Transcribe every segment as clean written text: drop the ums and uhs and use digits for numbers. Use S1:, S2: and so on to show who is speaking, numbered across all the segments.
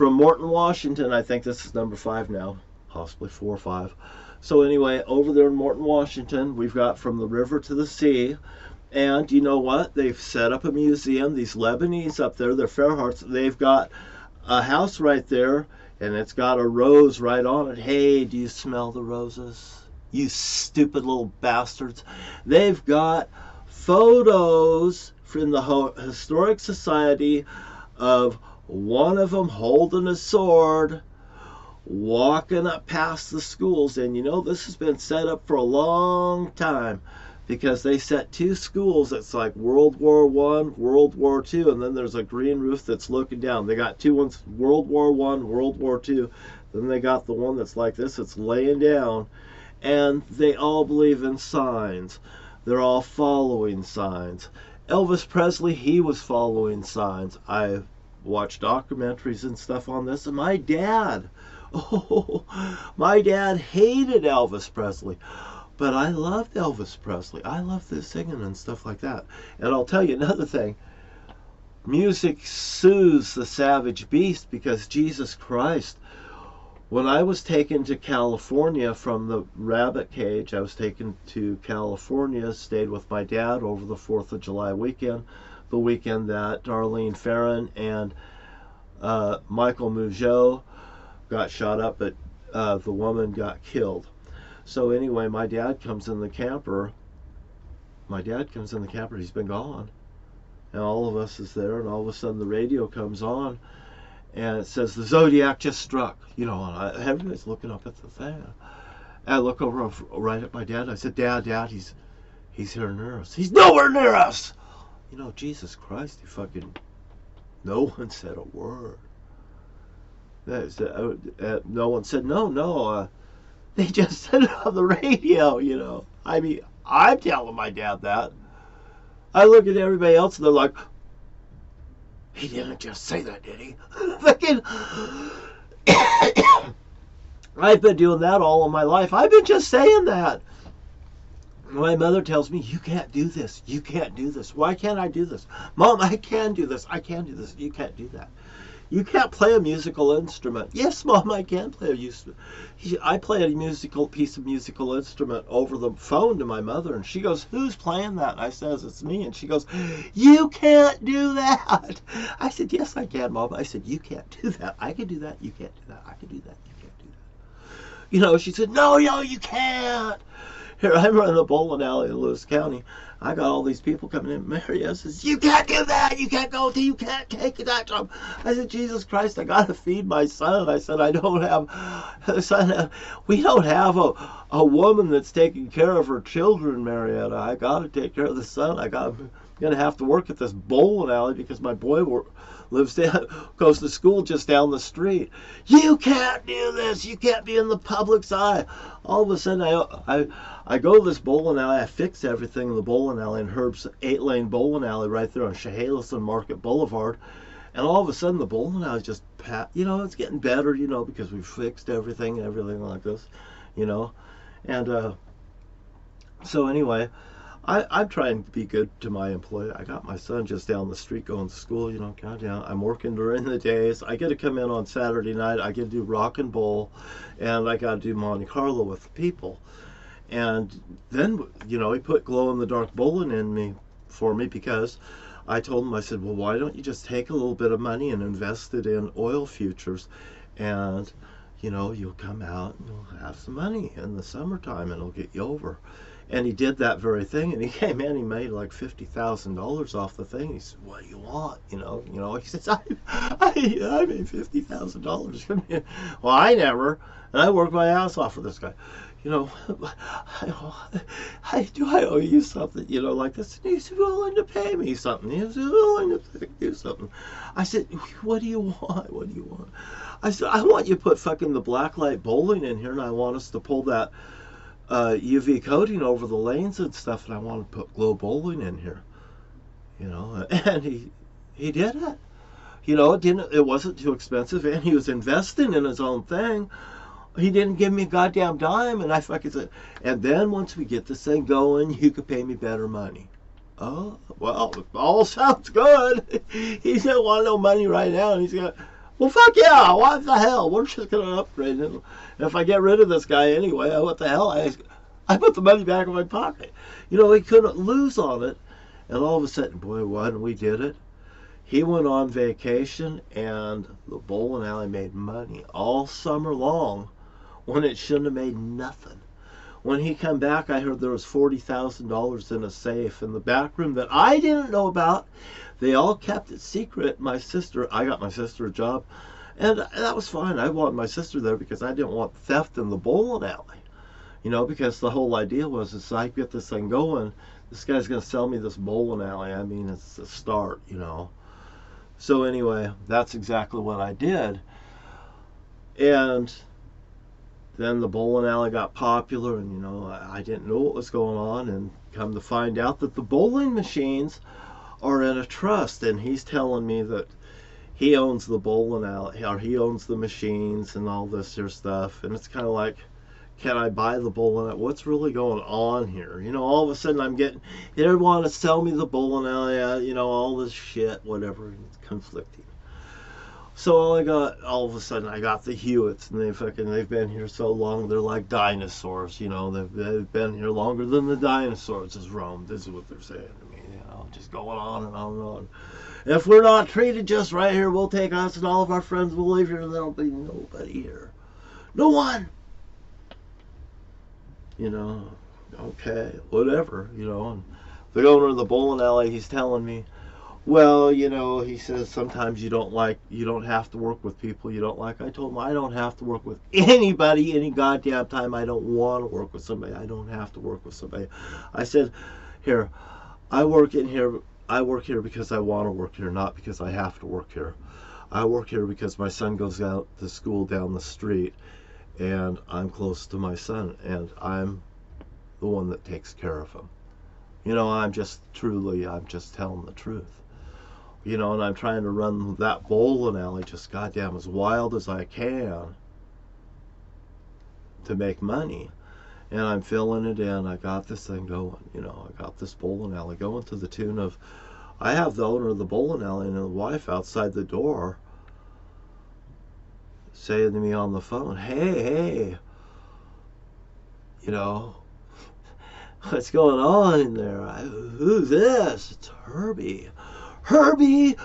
S1: from Morton, Washington. I think this is number 5 now, possibly 4 or 5. So anyway, over there in Morton, Washington, we've got From the River to the Sea. And you know what? They've set up a museum. These Lebanese up there, they're Fairhearts. They've got a house right there, and it's got a rose right on it. Hey, do you smell the roses? You stupid little bastards. They've got photos from the Historic Society of one of them holding a sword, walking up past the schools. And you know, this has been set up for a long time, because they set 2 schools. It's like World War I, World War II, and then there's a green roof that's looking down. They got 2 ones, World War I, World War II. Then they got the one that's like this, it's laying down. And they all believe in signs. They're all following signs. Elvis Presley, he was following signs. I watched documentaries and stuff on this, and my dad hated Elvis Presley. But I loved Elvis Presley. I loved the singing and stuff like that. And I'll tell you another thing. Music soothes the savage beast, because Jesus Christ, when I was taken to California from the rabbit cage, I was taken to California, stayed with my dad over the 4th of July weekend, the weekend that Darlene Ferrin and Michael Mougeot got shot up, but the woman got killed. So anyway, my dad comes in the camper. He's been gone. And all of us is there, and all of a sudden the radio comes on, and it says, the Zodiac just struck. You know, and everybody's looking up at the thing. And I look over right at my dad. I said, Dad, he's here near us. He's nowhere near us! You know, Jesus Christ, no one said a word. No one said, no, they just said it on the radio, you know. I mean, I'm telling my dad that. I look at everybody else and they're like, he didn't just say that, did he? I've been doing that all of my life. I've been just saying that. My mother tells me, you can't do this. You can't do this. Why can't I do this? Mom, I can do this. I can do this. You can't do that. You can't play a musical instrument. Yes, Mom, I can play I play a piece of musical instrument over the phone to my mother, and she goes, who's playing that? And I says, it's me. And she goes, you can't do that. I said, yes, I can, Mom. I said, you can't do that. I can do that. You can't do that. I can do that. You can't do that. You know, she said, no, you can't. Here, I'm running a bowling alley in Lewis County. I got all these people coming in. Mary says, you can't do that. You can't go to, you can't take that job. I said, Jesus Christ, I got to feed my son. I said, we don't have a woman that's taking care of her children, Marietta. I got to take care of the son. I'm going to have to work at this bowling alley because my boy goes to school just down the street. You can't do this. You can't be in the public's eye. All of a sudden, I go to this bowling alley. I fix everything in the bowling alley, in Herb's 8-lane bowling alley right there on Chehalis and Market Boulevard. And all of a sudden, the bowling alley just, it's getting better, because we fixed everything like this, And so anyway, I'm trying to be good to my employee. I got my son just down the street going to school, goddamn. I'm working during the days. I get to come in on Saturday night. I get to do rock and bowl, and I got to do Monte Carlo with the people. And then, he put glow-in-the-dark bowling in for me because I told him, I said, well, why don't you just take a little bit of money and invest it in oil futures, and, you'll come out and you'll have some money in the summertime and it'll get you over. And he did that very thing, and he came in, he made like $50,000 off the thing. He said, what do you want? He says, I made $50,000. Well, I never, and I worked my ass off for this guy. Do I owe you something, like this? And he's willing to pay me something. He's willing to do something. I said, what do you want? What do you want? I said, I want you to put fucking the blacklight bowling in here, and I want us to pull that UV coating over the lanes and stuff, and I want to put glow bowling in here, and he did it. It wasn't too expensive, and he was investing in his own thing. He didn't give me a goddamn dime, and I fucking said, and then once we get this thing going, you could pay me better money. Oh, well, it all sounds good. He doesn't want no money right now, and he's got, Well, fuck yeah, what the hell? We're just going to upgrade it. If I get rid of this guy anyway, what the hell? I put the money back in my pocket. You know, he couldn't lose on it. And all of a sudden, boy, when we did it, he went on vacation, and the bowling alley made money all summer long when it shouldn't have made nothing. When he come back, I heard there was $40,000 in a safe in the back room that I didn't know about. They all kept it secret. I got my sister a job, and that was fine. I wanted my sister there because I didn't want theft in the bowling alley. You know, because the whole idea was, as I get this thing going, this guy's going to sell me this bowling alley. I mean, it's a start, you know. So anyway, that's exactly what I did. And then the bowling alley got popular, and, you know, I didn't know what was going on, and come to find out that the bowling machines are in a trust, and he's telling me that he owns the bowling alley, or he owns the machines and all this here stuff. And it's kind of like, can I buy the bowling alley? What's really going on here? You know, all of a sudden they want to sell me the bowling alley, you know, all this shit, whatever. It's conflicting. So all of a sudden I got the Hewitts, and they've been here so long, they're like dinosaurs, you know, they've been here longer than the dinosaurs has roamed. This is what they're saying to me, you know, just going on and on and on. If we're not treated just right here, we'll take us and all of our friends will leave here, and there'll be nobody here. No one! You know, okay, whatever, you know. And the owner of the bowling alley, he's telling me, well, you know, he says sometimes you don't have to work with people you don't like. I told him I don't have to work with anybody any goddamn time. I don't want to work with somebody. I don't have to work with somebody. I said, here, I work here because I want to work here, not because I have to work here. I work here because my son goes out to school down the street, and I'm close to my son, and I'm the one that takes care of him. You know, I'm just telling the truth. You know, and I'm trying to run that bowling alley just goddamn as wild as I can to make money. And I'm filling it in. I got this thing going, you know, I got this bowling alley going to the tune of, I have the owner of the bowling alley and his wife outside the door saying to me on the phone, hey, you know, what's going on in there? Who's this? It's Herbie, whoo!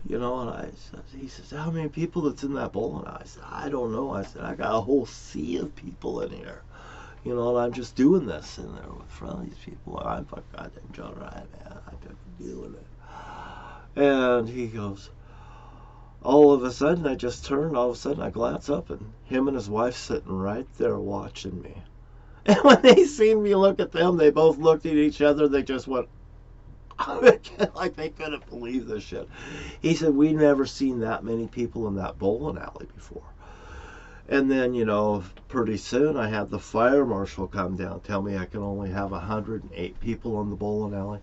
S1: You know, and he says, how many people that's in that bowling alley? I said, I don't know. I said, I got a whole sea of people in here. You know, and I'm just doing this in there with front of these people. I'm fucking goddamn John Ryan, man. I'm fucking doing it. And he goes, all of a sudden I just turned, all of a sudden I glance up, and him and his wife sitting right there watching me. And when they seen me look at them, they both looked at each other. They just went, like they couldn't believe this shit. He said, we've never seen that many people in that bowling alley before. And then, you know, pretty soon I had the fire marshal come down, tell me I can only have 108 people in the bowling alley.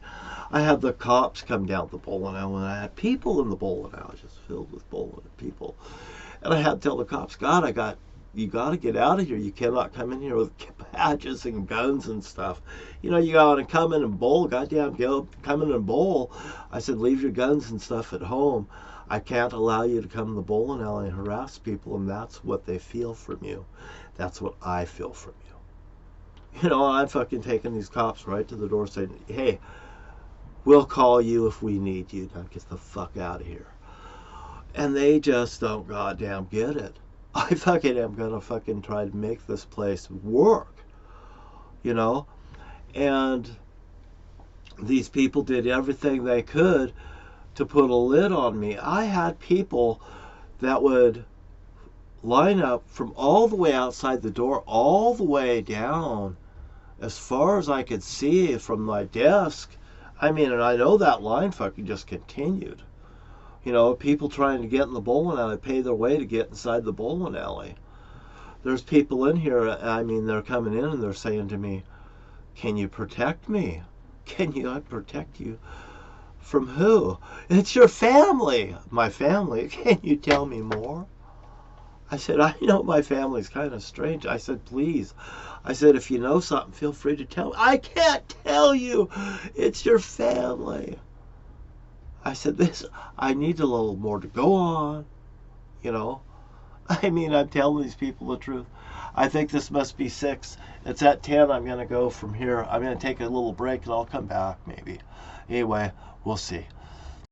S1: I had the cops come down the bowling alley, and I had people in the bowling alley, just filled with bowling people. And I had to tell the cops, God, you got to get out of here. You cannot come in here with badges and guns and stuff. You know, you got to come in and bowl. Goddamn, come in and bowl. I said, leave your guns and stuff at home. I can't allow you to come in the bowling alley and harass people, and that's what they feel from you. That's what I feel from you. You know, I'm fucking taking these cops right to the door saying, hey, we'll call you if we need you. Now get the fuck out of here. And they just don't goddamn get it. I fucking am gonna fucking try to make this place work, you know? And these people did everything they could to put a lid on me. I had people that would line up from all the way outside the door, all the way down, as far as I could see from my desk. I mean, and I know that line fucking just continued. You know, people trying to get in the bowling alley, pay their way to get inside the bowling alley. There's people in here, I mean, they're coming in and they're saying to me, can you protect me? Can I protect you? From who? It's your family. My family? Can you tell me more? I said, I know my family's kind of strange. I said, please. I said, if you know something, feel free to tell me. I can't tell you. It's your family. I said, I need a little more to go on, you know. I mean, I'm telling these people the truth. I think this must be 6. It's at 10. I'm going to go from here. I'm going to take a little break and I'll come back maybe. Anyway, we'll see.